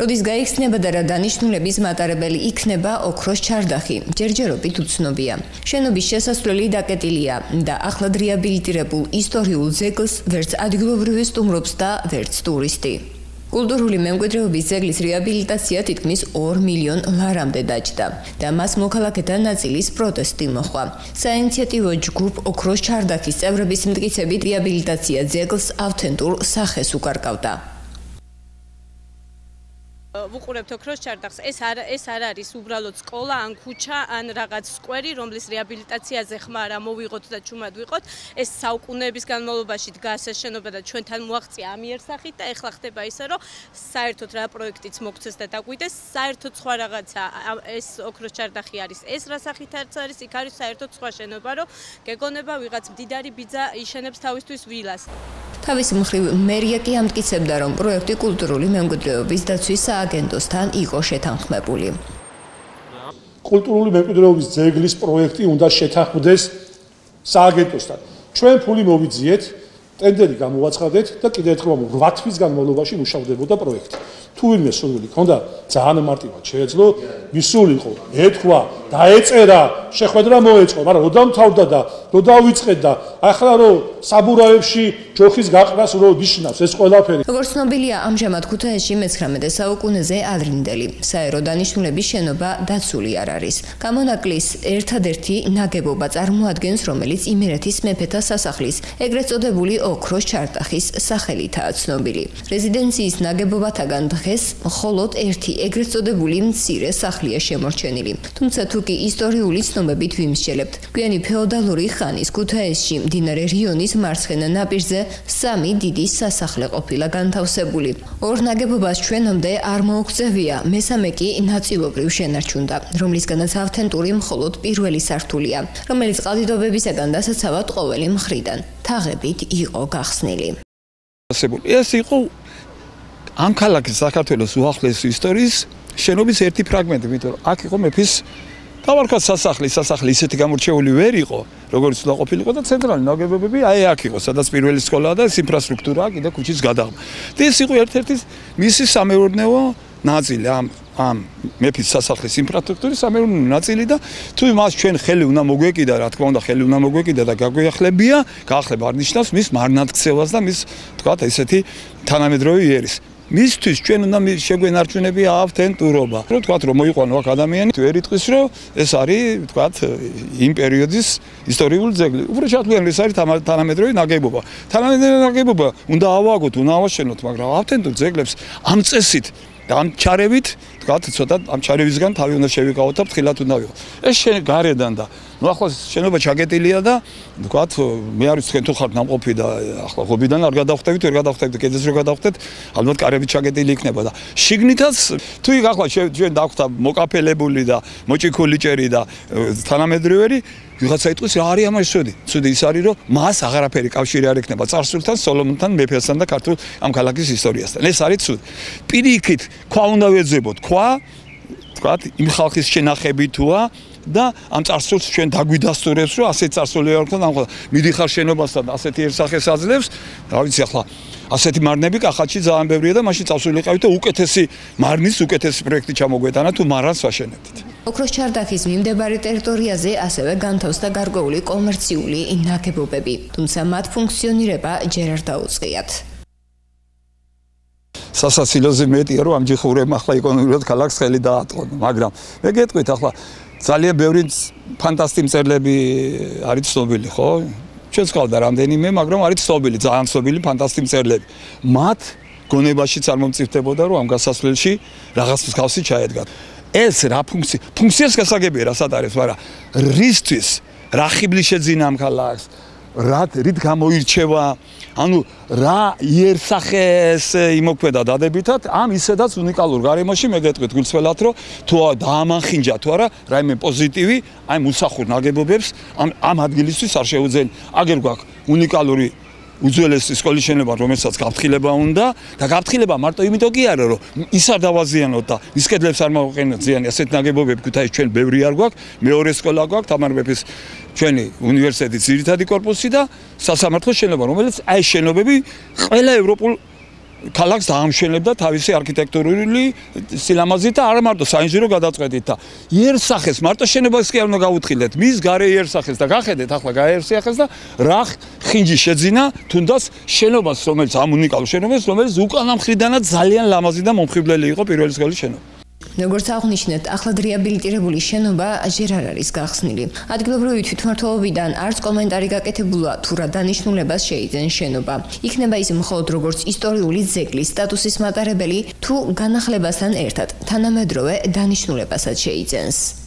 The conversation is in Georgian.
როდის გაიხსნება და რა დანიშნულების მატარებელი იქნება ოქროს ჩარდახი, ჯერჯერობით უცნობია. შენობის შესასვლელი დაკეტილია და ახლად რეაბილიტირებულ ისტორიულ ძეგლს ვერც ადგილობრივი სტუმრობს და ვერც ტურისტი. კულტურული მემკვიდრეობის ძეგლის რეაბილიტაცია თითქმის 2 მილიონ ლარამდე დაჯდა და მას მოქალაქეთა ნაწილის პროტესტი მოჰყვა. საინიციატივო ჯგუფ ოქროს ჩარდახის წევრების მტკიცებით რეაბილიტაცია ძეგლს ავთენტურ სახეს უკარგავდა. ვუყურებთ ოქროს ჩარდახს. ეს არ არის უბრალოდ სკოლა, ან ქუჩა, ან რაღაც სკვერი, რომლის რეაბილიტაციაზე ხმა რა მოვიღოთ და ჩუმად ვიყოთ. ეს საუკუნეების განმავლობაში დგას ეს შენობა და ჩვენთან მოაღწია ამ იერსახით და ეხლა ხდება ისე, რომ საერთოდ რა პროექტიც მოგცეს და დაგვიდეს, საერთოდ სხვა რაღაცა. ეს ოქროს ჩარდახი არის. ეს რა სახით არის, იქ არის საერთოდ სხვა შენობა, რომ გეგონება ვიღაც მდიდარი ბიძა იშენებს თავისთვის ვილას. თავის მხრივ მერია კი ამტკიცებდა, რომ პროექტი კულტურული მემკვიდრეობის დაცვის სააგენტოსთან იყო შეთანხმებული. კულტურული მემკვიდრეობის ძეგლის პროექტი უნდა შეთანხმდეს სააგენტოსთან. ჩვენ ფული მოვიძიეთ, ტენდერი გამოვაცხადეთ და კიდევ ერთხელ 8 თვის განმავლობაში მუშავდებოდა პროექტი. თუ ვინმე სურვილი ჰქონდა, ძალიან მარტივად შეეძლო, მისულიყო, ეთქვა, დაეწერა, შეხვედრა მოეწყო, მაგრამ რო დამთავრდა და რო დავიწყეთ და ახლა რო საბურავებში ჯოხის გაყრას რო ნიშნავს ეს ყველაფერი. როგორც ცნობილია, ამჟამად ქუთაისში მე-19 საუკუნეზე ადრინდელი საერო დანიშნულების შენობა დაცული არ არის. გამონაკლის ერთადერთი ნაგებობა წარმოადგენს, რომელიც იმერეთის მეფეთა სასახლის, ეგრეთ წოდებული ოქროს ჩარდახის სახელითაა ცნობილი. რეზიდენციის ნაგებობათაგან დღეს მხოლოდ ერთი ეგრეთ წოდებული მცირე სახლია შემორჩენილი. თუმცა თუ კი ისტორიული ცნობებით ვიმსჯელებთ, გვიანი ფეოდალური ხანის ქუთაისში მდინარე რიონის მარცხენა ნაპირზე 3 დიდი სასახლე ყოფილა განთავსებული. 2 ნაგებობას ჩვენამდე არ მოუღწევია, მესამე კი ნაწილობრივ შენარჩუნდა, რომლისგანაც ავთენტური მხოლოდ პირველი სართულია, რომელიც ყალიდობებისაგან დასაცავად ყოველი მხრიდან თაღებით იყო გახსნილი. ეს იყო ამ ქალაქის საქართველოს უახლესი ისტორიის შენობის ერთი ფრაგმენტი, იმიტომ რომ აქ იყო მეფის დავარქვა სასახლე ისეთი გამორჩეული ვერ იყო, როგორც უნდა ყოფილიყო და ცენტრალური ნაგებობები აქ იყო, სადაც პირველი სკოლაა და ეს ინფრასტრუქტურაა კიდე ქუჩის გადაღმა. და ეს იყო ერთ-ერთი მისი სამეურნეო ნაწილი, ამ მეფის სასახლის ინფრასტრუქტურის სამეურნეო ნაწილი და თუ მას ჩვენ ხელი უნდა მოგვეკიდა, რა თქმა უნდა, ხელი უნდა მოგვეკიდა და გაგვეხლებია, გაახლება არ ნიშნავს მის მარნათქცევას და მის, თქვათ, ესეთი თანამედროვე იერის. მისთვის ჩვენ უნდა შეგვენარჩუნებია ავთენტურობა. რო თქვათ რომ მოიყვანო აქ ადამიანი, ვერ იტყვის რომ ეს არის თქვათ იმ პერიოდის ისტორიული ძეგლი. უბრალოდ ჩათვლიან ეს არის თანამედროვე ნაგებობა. თანამედროვე ნაგებობა უნდა ავაგოთ, უნდა ავაშენოთ, მაგრამ ავთენტურ ძეგლებს ამ წესით და ამ ჩარევით, თქვათ, ცოტა ამ ჩარევისგან თავი უნდა შევიკავოთ და ფრთხილად უნდა ვიყოთ. ეს გარედან და ნუ ახლა შენობა ჩაგეტილია და თქვათ, მე არის თქვენ თუ ხართ ნამყოფი და ახლა ღობიდან არ გადავხვდებით, ვერ გადავხვდებით, კედელს რო გადავხვდეთ, ალბათ კარები ჩაგეტილი იქნება და შიგნითაც თუ იქ ახლა ჩვენ დაგვხდა მოკაფელებული და მოჭიქული ჭერი და თანამედროვე ვიღაცა იტყვის რა არის ამაში ცუდი. ცუდი ის არის რომ მას აღარაფერი კავშირი არ ექნება წარსულთან, სოლომონთან, მეფესთან და ქართულ ამ ქალაქის ისტორიასთან. ეს არის ცუდი. პირიქით, ქვა უნდა ვეძებოთ, ქვა, თქვათ, იმ ხალხის შენახები თუა და ამ წარსულს ჩვენ დაგვიდასტურებს, რომ ასეთ წარსული არ ქონდა, ამხელა მიდიხარ შენობასთან ასეთიერსახეს აძლევს, რა ვიცი ახლა ასეთი მარნები კახეთში ძალიან ბევრია და მაშინ წავსულიყავით და უკეთესი მარნის უკეთესი პროექტი ჩამოგვეტანა თუ მარანს ვაშენებდით. ოქროს ჩარდახის მიმდებარე ტერიტორიაზე ასევე განთავსდა გარკვეული კომერციული ნაგებობები, თუმცა მათ ფუნქციონირება ჯერ არ დაუწყიათ. სასაცილოზე მეტია რომ ამჯიხურებმა ახლა ეკონომიკურად ქალაქს ხელი დაატყონ, მაგრამ მე გეტყვით ახლა ძალიან ბევრი ფანტასტიკური მწერლები არის ცნობილი, ხო? ჩვენს ყავდა რამდენიმე, მაგრამ არის ცნობილი, ძალიან ცნობილი ფანტასტიკური მწერლები. მათ გონებაშიც არ მომწიფდებოდა რომ ამ გასასვლელში რაღაც მსგავსი ჩაედგათ. ეს რა ფუნქციას გასაგებია რასაც არის, მაგრამ რისთვის რა ხიბლი შეძინა ამ ქალაქს, რით გამოირჩევა, ანუ რა იერსახეს იმოქმედა დადებითად, ამ ისედაც უნიკალურ გარემოში მე გეტყვით გულწრფელად, რომ თუ დაამანხინჯა თუ არა, რაიმე პოზიტივი აი მუსახურ ნაგებობებს ამ ადგილისთვის არ შეუძლია. აგერ გვაქვს უნიკალური უძველესი სკოლის შენობა, რომელსაც გაფრთხილება უნდა და გაფრთხილება მარტო იმიტომ კი არა, რომ ის არ დავაზიანოთ და ის კედლებს არ მოვყენოთ ზიანი, ასეთ ნაგებობები ქუთაისში ჩვენ ბევრი არ გვაქვს, მეორე სკოლა გვაქვს, თამარ მეფის ჩვენი უნივერსიტეტის ძირითადი კორპუსი და სასამართლოს შენობა, რომელიც აი შენობები ყველა ევროპულ ქალაქს დაამშვენებდა თავისი არქიტექტურული სილამაზით და არა მარტო საინჟინრო გადაწყვეტით და იერსახეს მარტო შენობას კი არ უნდა გაუთხილდეთ. მის გარე იერსახეს და გახედეთ ახლა გაიერსახეს და რა ხინჯი შეძინა თუნდაც შენობას, რომელიც ამ უნიკალურ შენობას, რომელიც უკანა მხრიდანაც ძალიან ლამაზი და მომხიბვლელი იყო პირველი სკოლის შენობა. როგორც აღნიშნეთ, ახლად რეაბილიტირებული შენობა ჯერ არ არის გახსნილი. ადგილობრივი თვითმმართველობიდან არც კომენტარი გაკეთებულა თუ რა დანიშნულებას შეიძენს შენობა. იქნება ის მხოლოდ როგორც ისტორიული ძეგლის სტატუსის მატარებელი თუ განახლებასთან ერთად თანამედროვე დანიშნულებასაც შეიძენს.